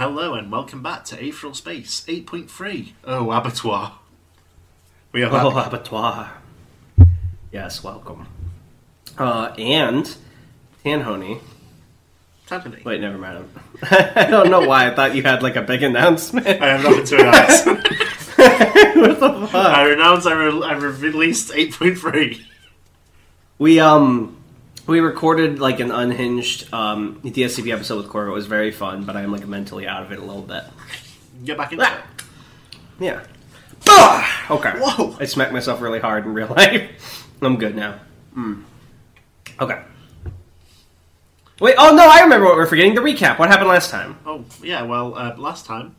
Hello and welcome back to Aetheral Space 8.3. Oh, Abattoir. We are back. Abattoir. Yes, welcome. And Tanhony. Tanhony. Wait, never mind. I don't know why I thought you had like a big announcement. I have nothing to announce. What the fuck? I announced I released 8.3. We recorded like an unhinged DSCP episode with Corvo. It was very fun, but I am like mentally out of it a little bit. Get back into it. Yeah. Okay. Whoa! I smacked myself really hard in real life. I'm good now. Okay. Wait, oh no, I remember what we're forgetting. The recap. What happened last time? Oh, yeah, well, last time,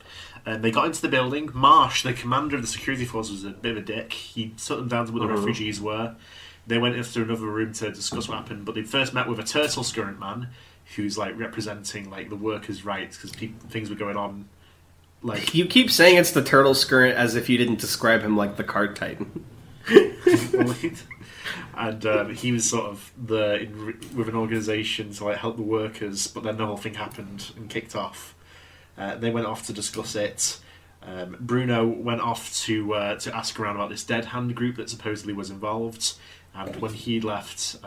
they got into the building. Marsh, the commander of the security force, was a bit of a dick. He took them down to where the refugees were. They went into another room to discuss what happened, but they first met with a turtle scurrant man who's like representing like the workers' rights because things were going on. Like you keep saying it's the turtle scurrant as if you didn't describe him like the card titan. And he was sort of with an organisation to like help the workers, but then the whole thing happened and kicked off. They went off to discuss it. Bruno went off to ask around about this dead hand group that supposedly was involved. And when he left,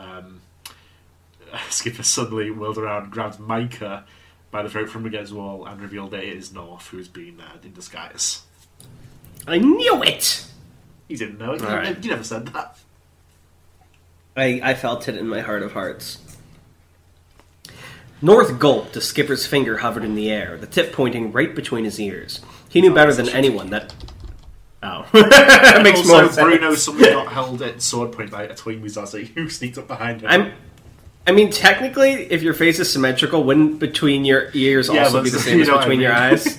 Skipper suddenly whirled around, grabbed Micah by the throat from against the wall, and revealed that it is North who has been in disguise. I knew it! You didn't know it. Right. You never said that. I felt it in my heart of hearts. North gulped as Skipper's finger hovered in the air, the tip pointing right between his ears. He knew better than anyone that... Oh. That makes also, more sense. Bruno suddenly got held at sword point by a twin Musashi who sneaked up behind him. I mean, technically, if your face is symmetrical, wouldn't between your ears also be the same as between your eyes?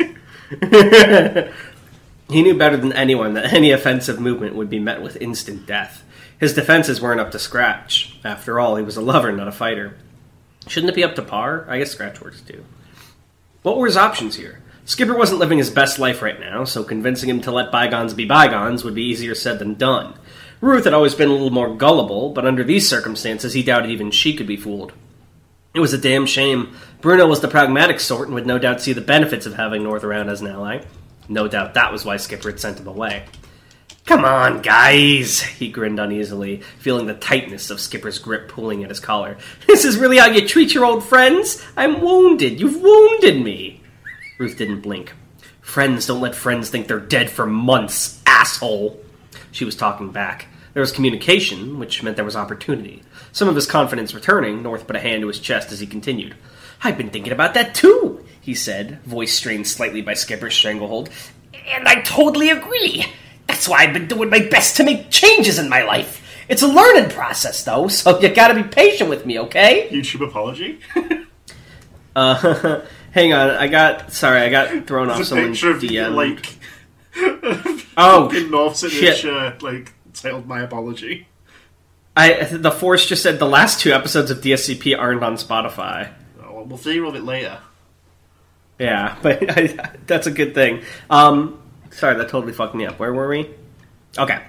He knew better than anyone that any offensive movement would be met with instant death. His defenses weren't up to scratch. After all, he was a lover, not a fighter. Shouldn't it be up to par? I guess scratch works too. What were his options here? Skipper wasn't living his best life right now, so convincing him to let bygones be bygones would be easier said than done. Ruth had always been a little more gullible, but under these circumstances he doubted even she could be fooled. It was a damn shame. Bruno was the pragmatic sort and would no doubt see the benefits of having North around as an ally. No doubt that was why Skipper had sent him away. Come on, guys, he grinned uneasily, feeling the tightness of Skipper's grip pulling at his collar. This is really how you treat your old friends? I'm wounded. You've wounded me. Ruth didn't blink. Friends don't let friends think they're dead for months, asshole. She was talking back. There was communication, which meant there was opportunity. Some of his confidence returning, North put a hand to his chest as he continued. I've been thinking about that too, he said, voice strained slightly by Skipper's stranglehold. And I totally agree. That's why I've been doing my best to make changes in my life. It's a learning process, though, so you gotta be patient with me, okay? YouTube apology? Hang on, I got thrown off someone's DM. Like, oh, North's in shit. his shirt, like, titled My Apology. The Force just said the last 2 episodes of DSCP aren't on Spotify. Oh, well, we'll figure of it later. Yeah, but that's a good thing. Sorry, that totally fucked me up. Where were we? Okay.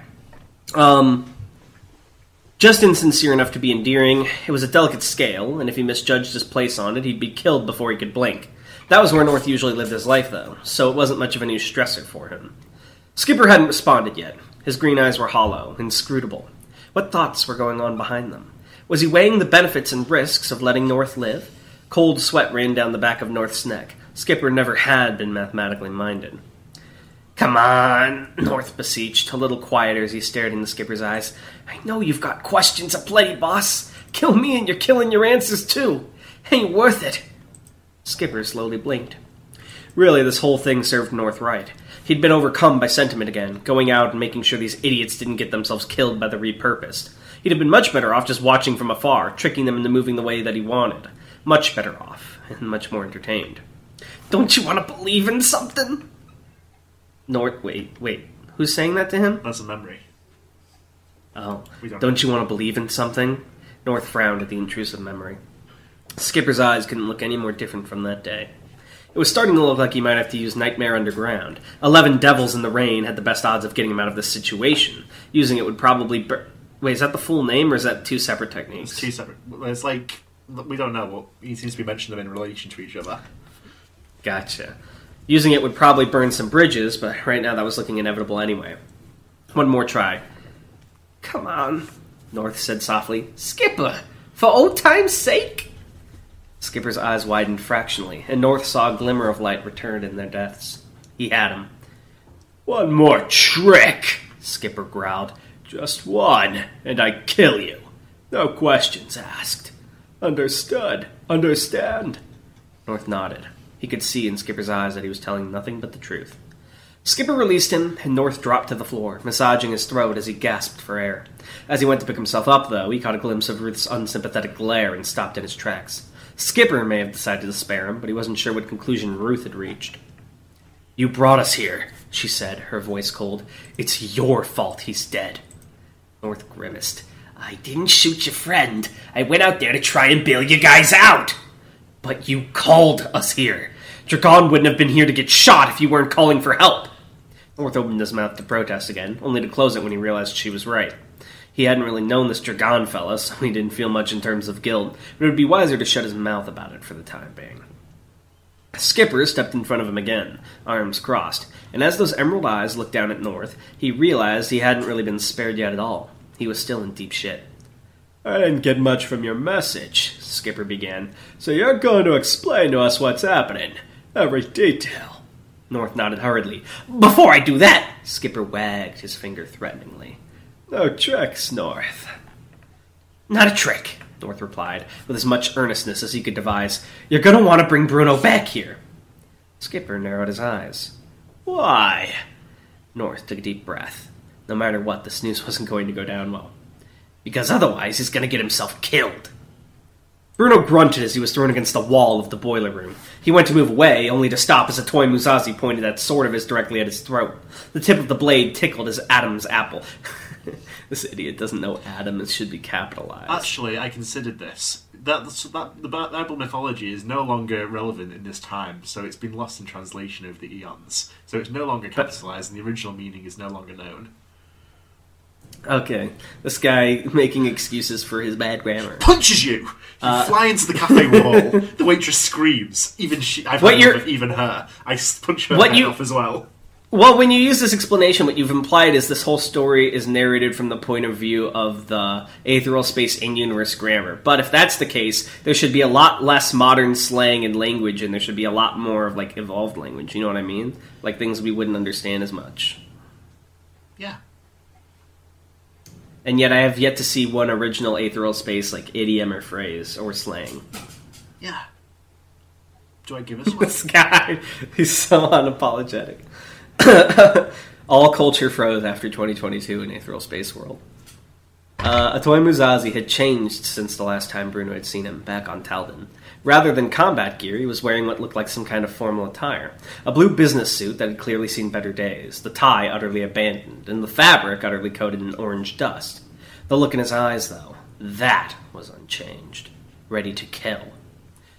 Just insincere enough to be endearing, it was a delicate scale, and if he misjudged his place on it, he'd be killed before he could blink. That was where North usually lived his life, though, so it wasn't much of a new stressor for him. Skipper hadn't responded yet. His green eyes were hollow, inscrutable. What thoughts were going on behind them? Was he weighing the benefits and risks of letting North live? Cold sweat ran down the back of North's neck. Skipper never had been mathematically minded. Come on, North beseeched, a little quieter as he stared into Skipper's eyes. I know you've got questions aplenty, boss. Kill me and you're killing your answers, too. Ain't worth it. Skipper slowly blinked. Really, this whole thing served North right. He'd been overcome by sentiment again, going out and making sure these idiots didn't get themselves killed by the repurposed. He'd have been much better off just watching from afar, tricking them into moving the way that he wanted. Much better off, and much more entertained. Don't you want to believe in something? North, wait. Who's saying that to him? That's a memory. Oh. Don't you want to believe in something? North frowned at the intrusive memory. Skipper's eyes couldn't look any more different from that day. It was starting to look like he might have to use Nightmare Underground. 11 devils in the rain had the best odds of getting him out of this situation. Using it would probably... Wait, is that the full name, or is that 2 separate techniques? It's 2 separate... It's like... We don't know, but he seems to be mentioning them in relation to each other. Gotcha. Using it would probably burn some bridges, but right now that was looking inevitable anyway. One more try. "Come on," North said softly. "Skipper, for old time's sake." Skipper's eyes widened fractionally, and North saw a glimmer of light return in their depths. He had him. "One more trick," Skipper growled. "Just one, and I kill you. No questions asked. Understood. Understand?" North nodded. He could see in Skipper's eyes that he was telling nothing but the truth. Skipper released him, and North dropped to the floor, massaging his throat as he gasped for air. As he went to pick himself up, though, he caught a glimpse of Ruth's unsympathetic glare and stopped in his tracks. Skipper may have decided to spare him, but he wasn't sure what conclusion Ruth had reached. "You brought us here," she said, her voice cold. "It's your fault he's dead." North grimaced. "I didn't shoot your friend. I went out there to try and bail you guys out." "But you called us here. Dragon wouldn't have been here to get shot if you weren't calling for help." North opened his mouth to protest again, only to close it when he realized she was right. He hadn't really known this Dragon fella, so he didn't feel much in terms of guilt, but it would be wiser to shut his mouth about it for the time being. Skipper stepped in front of him again, arms crossed, and as those emerald eyes looked down at North, he realized he hadn't really been spared yet at all. He was still in deep shit. "I didn't get much from your message," Skipper began, "so you're going to explain to us what's happening. Every detail." North nodded hurriedly. "Before I do that," Skipper wagged his finger threateningly. "No tricks, North." "Not a trick," North replied, with as much earnestness as he could devise. "You're going to want to bring Bruno back here." Skipper narrowed his eyes. "Why?" North took a deep breath. No matter what, this news wasn't going to go down well. "Because otherwise he's going to get himself killed." Bruno grunted as he was thrown against the wall of the boiler room. He went to move away, only to stop as a toy Musashi pointed that sword of his directly at his throat. The tip of the blade tickled his Adam's apple. This idiot doesn't know Adam should be capitalized. Actually, I considered this. The Bible mythology is no longer relevant in this time, so it's been lost in translation over the eons. So it's no longer capitalized, and the original meaning is no longer known. Okay, this guy making excuses for his bad grammar. Punches you! You fly into the cafe wall. The waitress screams. I've had enough of even her. I punch her head off as well. Well, when you use this explanation, what you've implied is this whole story is narrated from the point of view of the Aetheral Space in-universe grammar. But if that's the case, there should be a lot less modern slang and language, and there should be a lot more of, like, evolved language. You know what I mean? Like, things we wouldn't understand as much. Yeah. And yet I have yet to see one original Aetheral Space, like, idiom or phrase or slang. Yeah. Do I give us one? This guy, he's so unapologetic. All culture froze after 2022 in Aetheral Space World. Atoy Musashi had changed since the last time Bruno had seen him, back on Talden. Rather than combat gear, he was wearing what looked like some kind of formal attire. A blue business suit that had clearly seen better days, the tie utterly abandoned, and the fabric utterly coated in orange dust. The look in his eyes, though, that was unchanged. Ready to kill.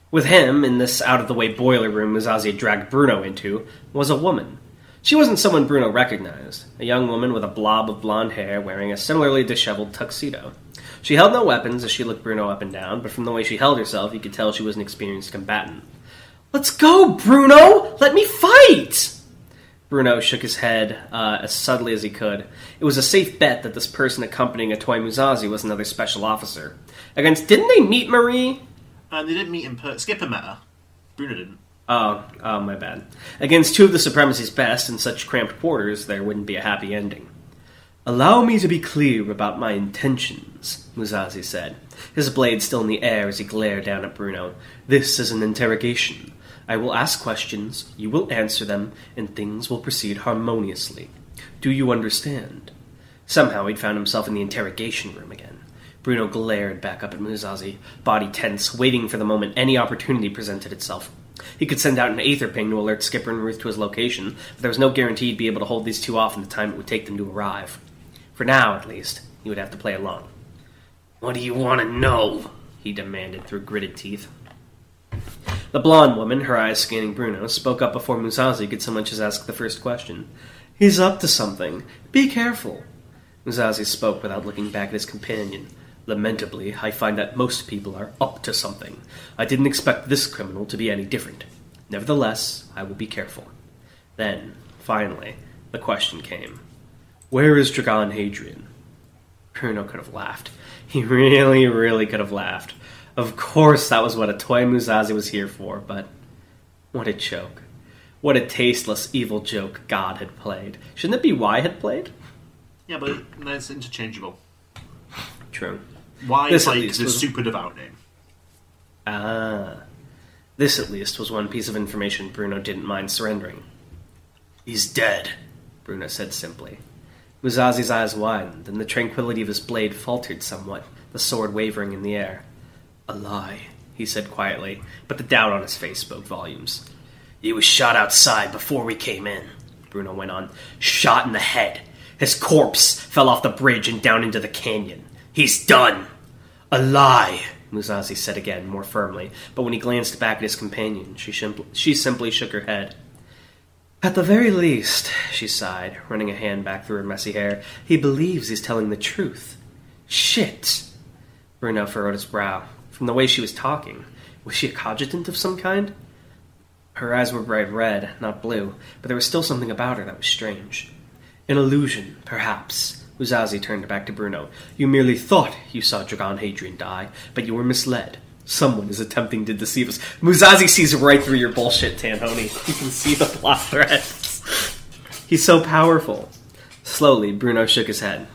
With him, in this out-of-the-way boiler room Musashi had dragged Bruno into, was a woman. She wasn't someone Bruno recognized. A young woman with a blob of blonde hair wearing a similarly disheveled tuxedo. She held no weapons as she looked Bruno up and down, but from the way she held herself, you could tell she was an experienced combatant. "Let's go, Bruno! Let me fight!" Bruno shook his head as subtly as he could. It was a safe bet that this person accompanying Atoy Musashi was another special officer. Didn't they meet Marie? They didn't meet in person. Skipper met her. Bruno didn't. Oh, my bad. Against two of the Supremacy's best in such cramped quarters, there wouldn't be a happy ending. "Allow me to be clear about my intentions," Musashi said, his blade still in the air as he glared down at Bruno. "This is an interrogation. I will ask questions, you will answer them, and things will proceed harmoniously. Do you understand?" Somehow he'd found himself in the interrogation room again. Bruno glared back up at Musashi, body tense, waiting for the moment any opportunity presented itself. He could send out an aether ping to alert Skipper and Ruth to his location, but there was no guarantee he'd be able to hold these two off in the time it would take them to arrive. For now, at least, he would have to play along. "What do you want to know?" he demanded through gritted teeth. The blonde woman, her eyes scanning Bruno, spoke up before Musashi could so much as ask the first question. "He's up to something. Be careful." Musashi spoke without looking back at his companion. "Lamentably, I find that most people are up to something. I didn't expect this criminal to be any different. Nevertheless, I will be careful." Then, finally, the question came. Where is Dragon Hadrian? Bruno could have laughed. He really, really could have laughed. Of course that was what a toy Musashi was here for, but what a joke. What a tasteless, evil joke God had played. Shouldn't it be Y had played? Yeah, but it's interchangeable. True. Y is like the super devout name. This at least was one piece of information Bruno didn't mind surrendering. He's dead, Bruno said simply. Musashi's eyes widened, and the tranquility of his blade faltered somewhat, the sword wavering in the air. A lie, he said quietly, but the doubt on his face spoke volumes. He was shot outside before we came in, Bruno went on. Shot in the head. His corpse fell off the bridge and down into the canyon. He's done. A lie, Musashi said again, more firmly, but when he glanced back at his companion, she simply shook her head. At the very least, she sighed, running a hand back through her messy hair, he believes he's telling the truth. Shit! Bruno furrowed his brow. From the way she was talking, was she a cogitant of some kind? Her eyes were bright red, not blue, but there was still something about her that was strange. An illusion, perhaps. Musashi turned back to Bruno. You merely thought you saw Dragon Hadrian die, but you were misled. Someone is attempting to deceive us. Musashi sees right through your bullshit, Tanhony. You can see the plot threads. He's so powerful. Slowly, Bruno shook his head.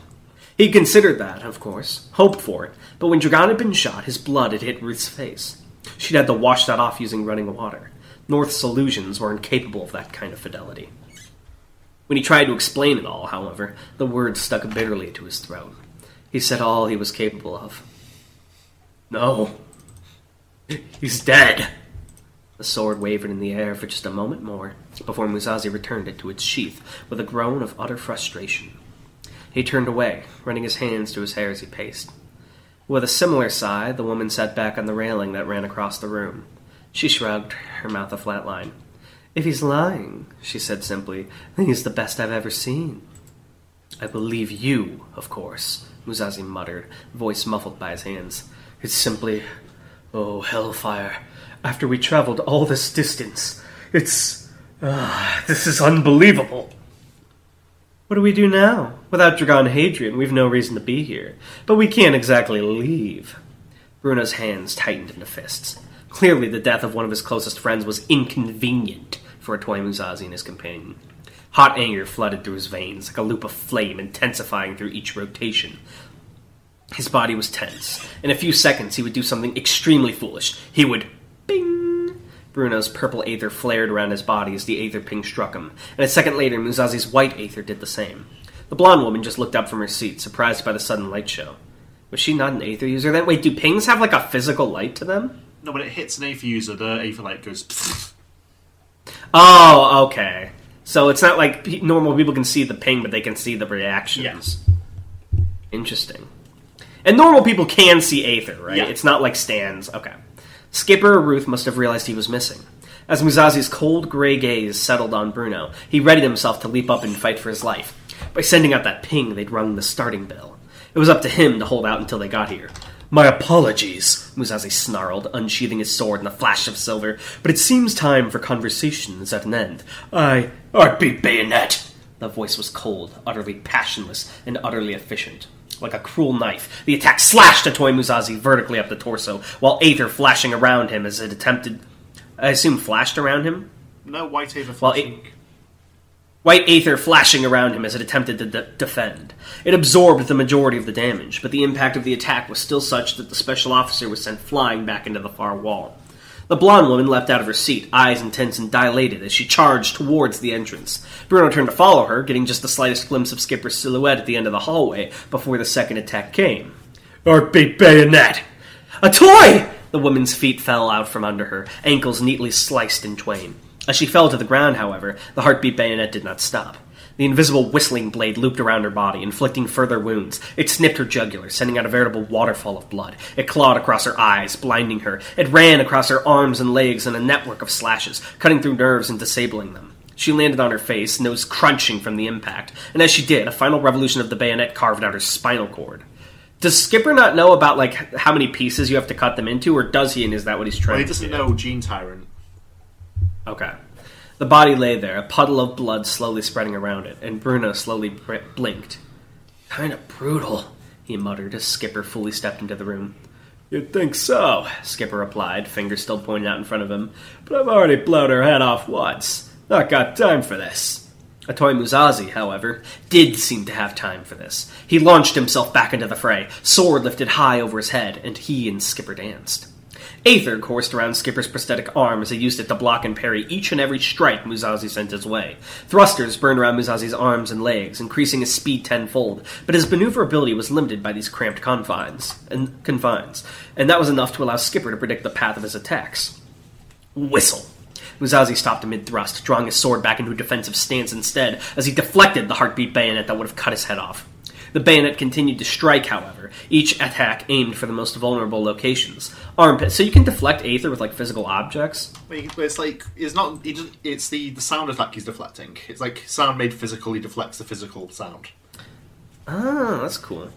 He considered that, of course, hoped for it, but when Dragon had been shot, his blood had hit Ruth's face. She'd had to wash that off using running water. North's illusions were incapable of that kind of fidelity. When he tried to explain it all, however, the words stuck bitterly to his throat. He said all he was capable of. No. He's dead. The sword wavered in the air for just a moment more, before Musashi returned it to its sheath with a groan of utter frustration. He turned away, running his hands through his hair as he paced. With a similar sigh, the woman sat back on the railing that ran across the room. She shrugged, her mouth a flat line. If he's lying, she said simply, then he's the best I've ever seen. I believe you, of course, Musashi muttered, voice muffled by his hands. It's simply... Oh, hellfire. After we traveled all this distance, this is unbelievable. What do we do now? Without Dragon Hadrian, we've no reason to be here. But we can't exactly leave. Bruno's hands tightened into fists. Clearly the death of one of his closest friends was inconvenient for a toy Musashi and his companion. Hot anger flooded through his veins, like a loop of flame intensifying through each rotation. His body was tense. In a few seconds, he would do something extremely foolish. He would... Bing! Bruno's purple aether flared around his body as the aether ping struck him, and a second later, Musashi's white aether did the same. The blonde woman just looked up from her seat, surprised by the sudden light show. Was she not an aether user then? Wait, do pings have like a physical light to them? No, when it hits an aether user, the aether light goes... Pfft. Oh, okay. So it's not like normal people can see the ping, but they can see the reactions. Yeah. Interesting. And normal people can see Aether, right? Yeah. It's not like stands. Okay. Skipper or Ruth must have realized he was missing. As Musashi's cold gray gaze settled on Bruno, he readied himself to leap up and fight for his life. By sending out that ping, they'd rung the starting bell. It was up to him to hold out until they got here. My apologies, Musashi snarled, unsheathing his sword in a flash of silver, but it seems time for conversation is at an end. Heartbeat bayonet! The voice was cold, utterly passionless, and utterly efficient. Like a cruel knife, the attack slashed a toy Musashi vertically up the torso, while Aether flashing around him as it attempted... I assume flashed around him? No, white Aether flashing. White Aether flashing around him as it attempted to defend. It absorbed the majority of the damage, but the impact of the attack was still such that the special officer was sent flying back into the far wall. The blonde woman leapt out of her seat, eyes intense and dilated as she charged towards the entrance. Bruno turned to follow her, getting just the slightest glimpse of Skipper's silhouette at the end of the hallway before the second attack came. Heartbeat bayonet! A toy! The woman's feet fell out from under her, ankles neatly sliced in twain. As she fell to the ground, however, the heartbeat bayonet did not stop. The invisible whistling blade looped around her body, inflicting further wounds. It snipped her jugular, sending out a veritable waterfall of blood. It clawed across her eyes, blinding her. It ran across her arms and legs in a network of slashes, cutting through nerves and disabling them. She landed on her face, nose crunching from the impact, and as she did, a final revolution of the bayonet carved out her spinal cord. Does Skipper not know about, like, how many pieces you have to cut them into, or does he, and is that what he's trying to do? Well, he doesn't know Gene Tyrant. Okay. The body lay there, a puddle of blood slowly spreading around it, and Bruno slowly blinked. "Kinda brutal," he muttered as Skipper fully stepped into the room. "You'd think so," Skipper replied, finger still pointing out in front of him. "But I've already blown her head off once. Not got time for this." Atoy Muzazi, however, did seem to have time for this. He launched himself back into the fray, sword lifted high over his head, and he and Skipper danced. Aether coursed around Skipper's prosthetic arm as he used it to block and parry each and every strike Muzazi sent his way. Thrusters burned around Muzazi's arms and legs, increasing his speed tenfold, but his maneuverability was limited by these cramped confines, and that was enough to allow Skipper to predict the path of his attacks. Whistle! Muzazi stopped mid-thrust, drawing his sword back into a defensive stance instead, as he deflected the heartbeat bayonet that would have cut his head off. The bayonet continued to strike, however, each attack aimed for the most vulnerable locations. Armpit. So you can deflect Aether with, like, physical objects? It's like, it's not, it's the sound attack he's deflecting. It's like sound made physical, he deflects the physical sound. Ah, that's cool.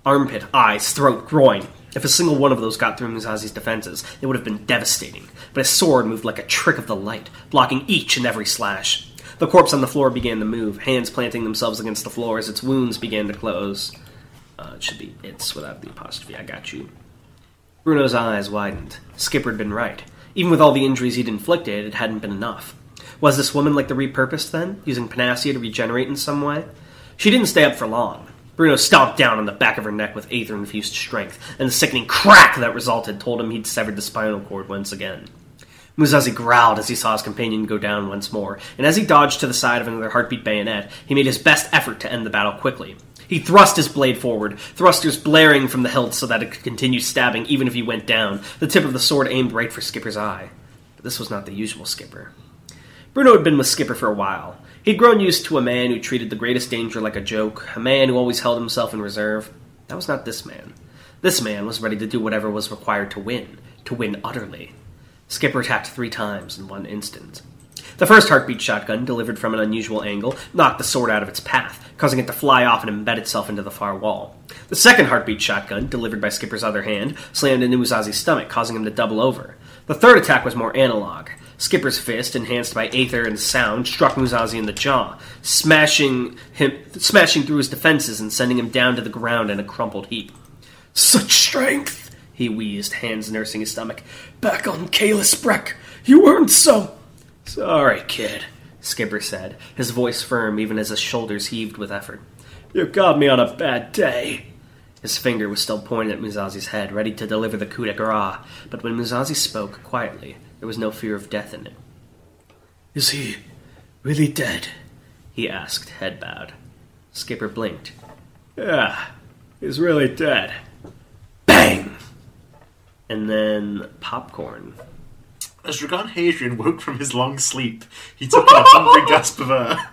Armpit, eyes, throat, groin. If a single one of those got through Muzazi's defenses, it would have been devastating. But his sword moved like a trick of the light, blocking each and every slash. The corpse on the floor began to move, hands planting themselves against the floor as its wounds began to close. It should be "it's" without the apostrophe, I got you. Bruno's eyes widened. Skipper had been right. Even with all the injuries he'd inflicted, it hadn't been enough. Was this woman like the repurposed, then, using panacea to regenerate in some way? She didn't stay up for long. Bruno stomped down on the back of her neck with Aether-infused strength, and the sickening crack that resulted told him he'd severed the spinal cord once again. Muzazi growled as he saw his companion go down once more, and as he dodged to the side of another heartbeat bayonet, he made his best effort to end the battle quickly. He thrust his blade forward, thrusters blaring from the hilt so that it could continue stabbing even if he went down, the tip of the sword aimed right for Skipper's eye. But this was not the usual Skipper. Bruno had been with Skipper for a while. He'd grown used to a man who treated the greatest danger like a joke, a man who always held himself in reserve. That was not this man. This man was ready to do whatever was required to win utterly. Skipper attacked 3 times in one instant. The first heartbeat shotgun, delivered from an unusual angle, knocked the sword out of its path, causing it to fly off and embed itself into the far wall. The second heartbeat shotgun, delivered by Skipper's other hand, slammed into Muzazi's stomach, causing him to double over. The third attack was more analog. Skipper's fist, enhanced by Aether and sound, struck Muzazi in the jaw, smashing through his defenses and sending him down to the ground in a crumpled heap. "Such strength!" he wheezed, hands nursing his stomach. "Back on Kalis Breck, you weren't so..." "Sorry, kid," Skipper said, his voice firm even as his shoulders heaved with effort. "You got me on a bad day." His finger was still pointed at Muzazi's head, ready to deliver the coup de grace, but when Muzazi spoke quietly, there was no fear of death in it. "Is he really dead?" he asked, head bowed. Skipper blinked. "Yeah, he's really dead." Bang! And then popcorn. As Dragon Hadrian woke from his long sleep, he took a hungry gasp of air.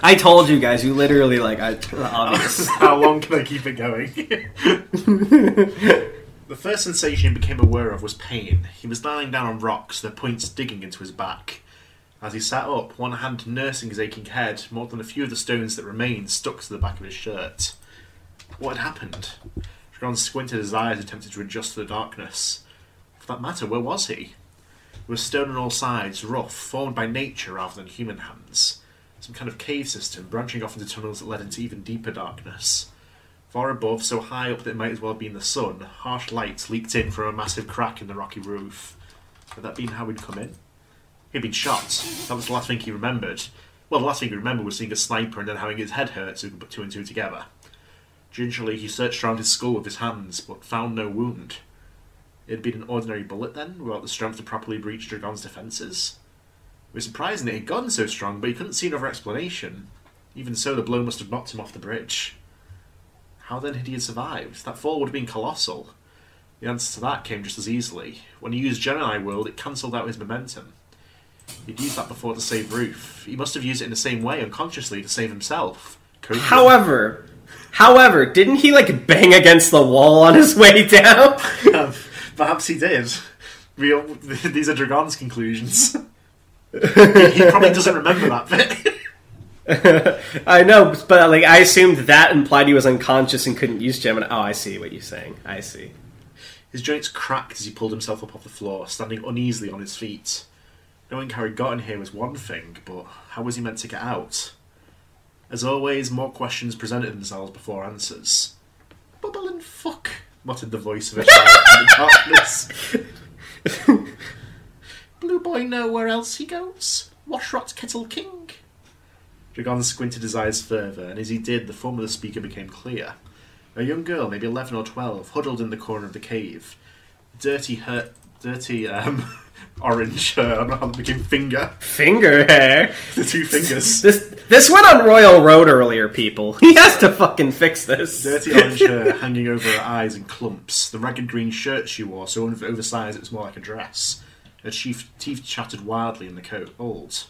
I told you guys, you literally, obvious. How long can I keep it going? The first sensation he became aware of was pain. He was lying down on rocks, their points digging into his back. As he sat up, one hand nursing his aching head, more than a few of the stones that remained stuck to the back of his shirt. What had happened? Dragon squinted his eyes, attempted to adjust to the darkness. For that matter, where was he? There was stone on all sides, rough, formed by nature rather than human hands. Some kind of cave system, branching off into tunnels that led into even deeper darkness. Far above, so high up that it might as well be in the sun, harsh light leaked in from a massive crack in the rocky roof. Had that been how he'd come in? He'd been shot. That was the last thing he remembered. Well, the last thing he remembered was seeing a sniper and then having his head hurt so he could put 2 and 2 together. Gingerly, he searched around his skull with his hands, but found no wound. It had been an ordinary bullet then, without the strength to properly breach Dragon's defences. It was surprising that he'd gotten so strong, but he couldn't see another explanation. Even so, the blow must have knocked him off the bridge. How then had he survived? That fall would have been colossal. The answer to that came just as easily. When he used Gemini World, it cancelled out his momentum. He'd used that before to save Ruth. He must have used it in the same way, unconsciously, to save himself. However, didn't he, bang against the wall on his way down? Perhaps he did. These are Dragon's conclusions. He probably doesn't remember that bit. I know, but I assumed that implied he was unconscious and couldn't use Gemini. Oh, I see what you're saying. I see. His joints cracked as he pulled himself up off the floor, standing uneasily on his feet. Knowing how he got in here was one thing, but how was he meant to get out? As always, more questions presented themselves before answers. Bubble and fuck, muttered the voice of a child in the darkness. Blue boy know where else he goes? Washrot Kettle King. Dragon squinted his eyes further, and as he did, the form of the speaker became clear. A young girl, maybe 11 or 12, huddled in the corner of the cave. Dirty orange hair. I don't know how that became finger. Finger hair? The two fingers. This went on Royal Road earlier, people. He has to fucking fix this. Dirty orange hair hanging over her eyes in clumps. The ragged green shirt she wore, so oversized it was more like a dress. Her teeth chattered wildly in the cold.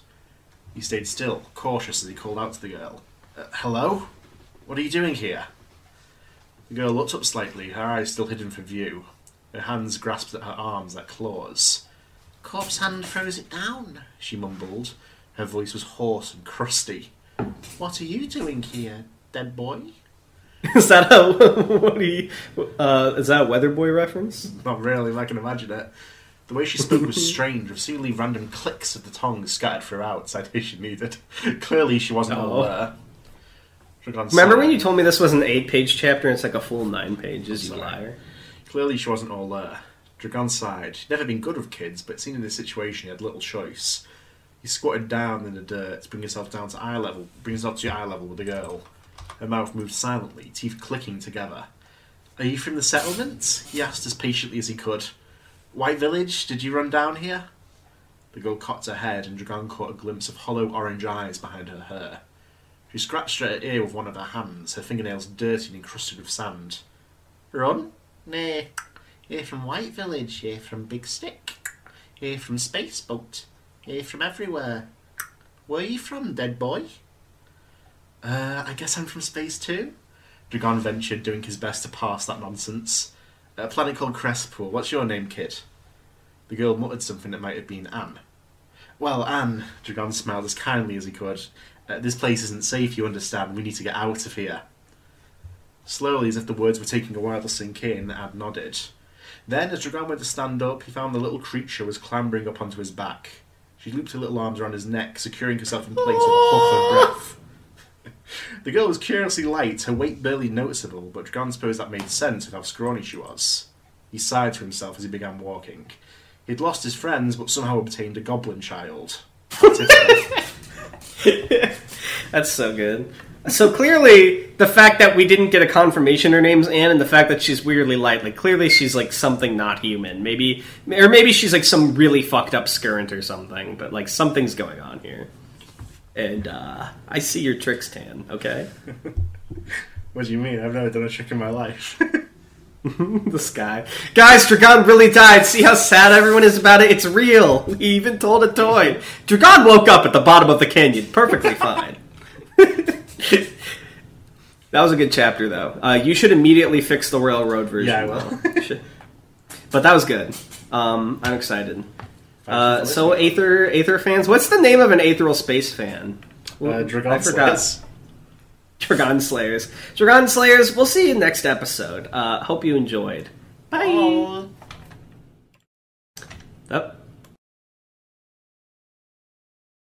He stayed still, cautious as he called out to the girl. Hello? What are you doing here? The girl looked up slightly, her eyes still hidden from view. Her hands grasped at her arms like claws. Corpse hand throws it down, she mumbled. Her voice was hoarse and crusty. What are you doing here, dead boy? Is that a Weather Boy reference? Not really, I can imagine it. The way she spoke was strange, with seemingly random clicks of the tongue scattered throughout, citation needed. Clearly she wasn't all there. Remember when you told me this was an 8-page chapter and it's like a full 9 pages, you liar? Clearly she wasn't all there. Dragon sighed. He'd never been good with kids, but seen in this situation he had little choice. He squatted down in the dirt to bring himself to eye level with the girl. Her mouth moved silently, teeth clicking together. Are you from the settlement? He asked as patiently as he could. White Village, did you run down here? The girl cocked her head and Dragon caught a glimpse of hollow orange eyes behind her hair. She scratched at her ear with one of her hands, her fingernails dirty and encrusted with sand. Run? Nay. Here from White Village, here from Big Stick, here from Spaceboat, here from everywhere. Where are you from, dead boy? I guess I'm from space too? Dragon ventured, doing his best to pass that nonsense. A planet called Crestpool. What's your name, kid? The girl muttered something that might have been Anne. Well, Anne, Dragon smiled as kindly as he could. This place isn't safe, you understand. We need to get out of here. Slowly, as if the words were taking a while to sink in, Anne nodded. Then, as Dragon went to stand up, he found the little creature was clambering up onto his back. She looped her little arms around his neck, securing herself in place with a puff of breath. The girl was curiously light, her weight barely noticeable, but Dragon supposed that made sense with how scrawny she was. He sighed to himself as he began walking. He'd lost his friends, but somehow obtained a goblin child. That's so good. So clearly, the fact that we didn't get a confirmation her name's Anne, and the fact that she's weirdly light, like clearly she's like something not human. Maybe she's like some really fucked up skirrent or something. But like something's going on here. And I see your tricks, Tan. Okay. What do you mean? I've never done a trick in my life. The sky. Guys, Dragon really died. See how sad everyone is about it? It's real. We even told a toy. Dragon woke up at the bottom of the canyon. Perfectly fine. That was a good chapter, though. You should immediately fix the Royal Road version. Yeah, I will. But that was good. I'm excited. So, Aether fans, what's the name of an Aetheral space fan? Dragon I forgot. Slayers. Dragon Slayers. Dragon Slayers, we'll see you next episode. Hope you enjoyed. Bye! Aww.